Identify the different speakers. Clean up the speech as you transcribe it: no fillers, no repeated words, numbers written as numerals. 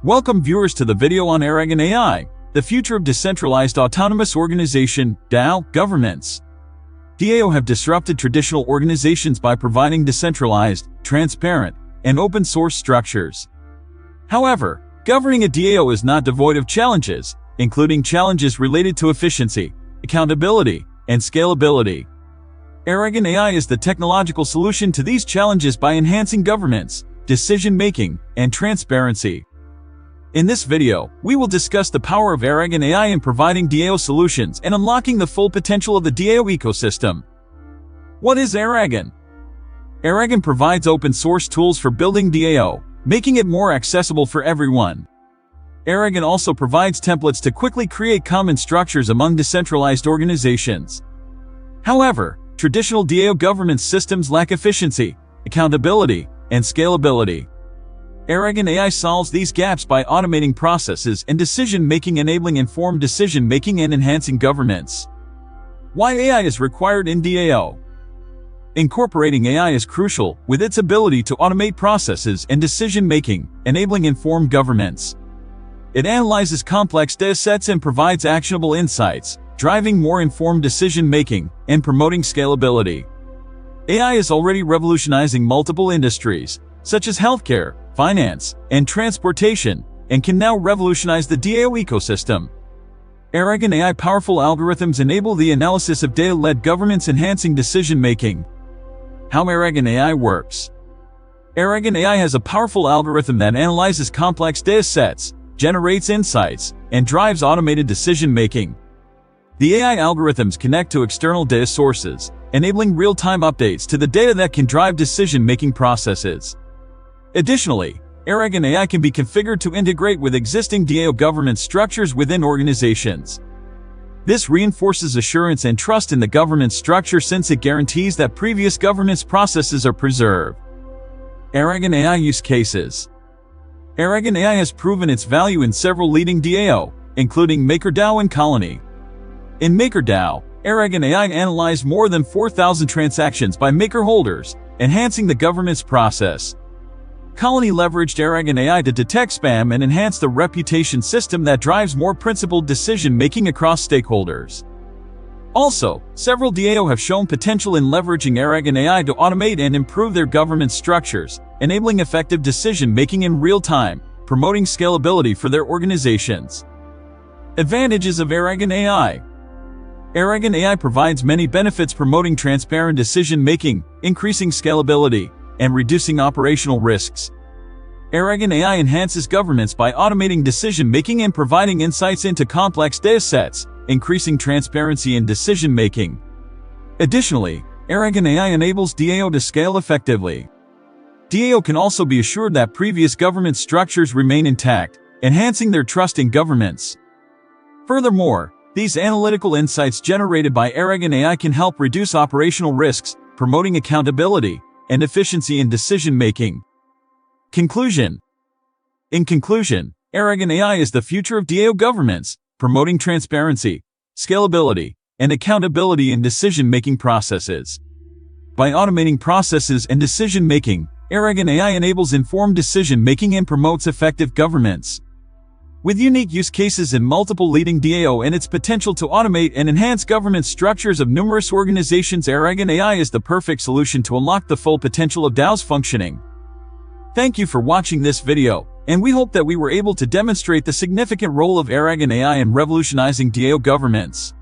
Speaker 1: Welcome viewers to the video on Aragon AI, the future of decentralized autonomous organization (DAO) governments. DAO have disrupted traditional organizations by providing decentralized, transparent, and open source structures. However, governing a DAO is not devoid of challenges, including challenges related to efficiency, accountability, and scalability. Aragon AI is the technological solution to these challenges by enhancing governance, decision-making, and transparency. In this video, we will discuss the power of Aragon AI in providing DAO solutions and unlocking the full potential of the DAO ecosystem. What is Aragon? Aragon provides open-source tools for building DAO, making it more accessible for everyone. Aragon also provides templates to quickly create common structures among decentralized organizations. However, traditional DAO governance systems lack efficiency, accountability, and scalability. Aragon AI solves these gaps by automating processes and decision-making, enabling informed decision-making and enhancing governance. Why AI is required in DAO? Incorporating AI is crucial, with its ability to automate processes and decision-making, enabling informed governance. It analyzes complex data sets and provides actionable insights, driving more informed decision-making and promoting scalability. AI is already revolutionizing multiple industries, such as healthcare, finance, and transportation, and can now revolutionize the DAO ecosystem. Aragon AI powerful algorithms enable the analysis of data-led governance, enhancing decision-making. How Aragon AI works. Aragon AI has a powerful algorithm that analyzes complex data sets, generates insights, and drives automated decision-making. The AI algorithms connect to external data sources, enabling real-time updates to the data that can drive decision-making processes. Additionally, Aragon AI can be configured to integrate with existing DAO governance structures within organizations. This reinforces assurance and trust in the governance structure, since it guarantees that previous governance processes are preserved. Aragon AI use cases. Aragon AI has proven its value in several leading DAO, including MakerDAO and Colony. In MakerDAO, Aragon AI analyzed more than 4,000 transactions by maker holders, enhancing the governance process. Colony leveraged Aragon AI to detect spam and enhance the reputation system that drives more principled decision-making across stakeholders. Also, several DAO have shown potential in leveraging Aragon AI to automate and improve their governance structures, enabling effective decision-making in real time, promoting scalability for their organizations. Advantages of Aragon AI. Aragon AI provides many benefits, promoting transparent decision-making, increasing scalability, and reducing operational risks. Aragon AI enhances governance by automating decision-making and providing insights into complex data sets, increasing transparency in decision-making. Additionally, Aragon AI enables DAO to scale effectively. DAO can also be assured that previous governance structures remain intact, enhancing their trust in governance. Furthermore, these analytical insights generated by Aragon AI can help reduce operational risks, promoting accountability and efficiency in decision-making. Conclusion. In conclusion, Aragon AI is the future of DAO governments, promoting transparency, scalability, and accountability in decision-making processes. By automating processes and decision-making, Aragon AI enables informed decision-making and promotes effective governance. With unique use cases in multiple leading DAO and its potential to automate and enhance governance structures of numerous organizations, Aragon AI is the perfect solution to unlock the full potential of DAO's functioning. Thank you for watching this video, and we hope that we were able to demonstrate the significant role of Aragon AI in revolutionizing DAO governments.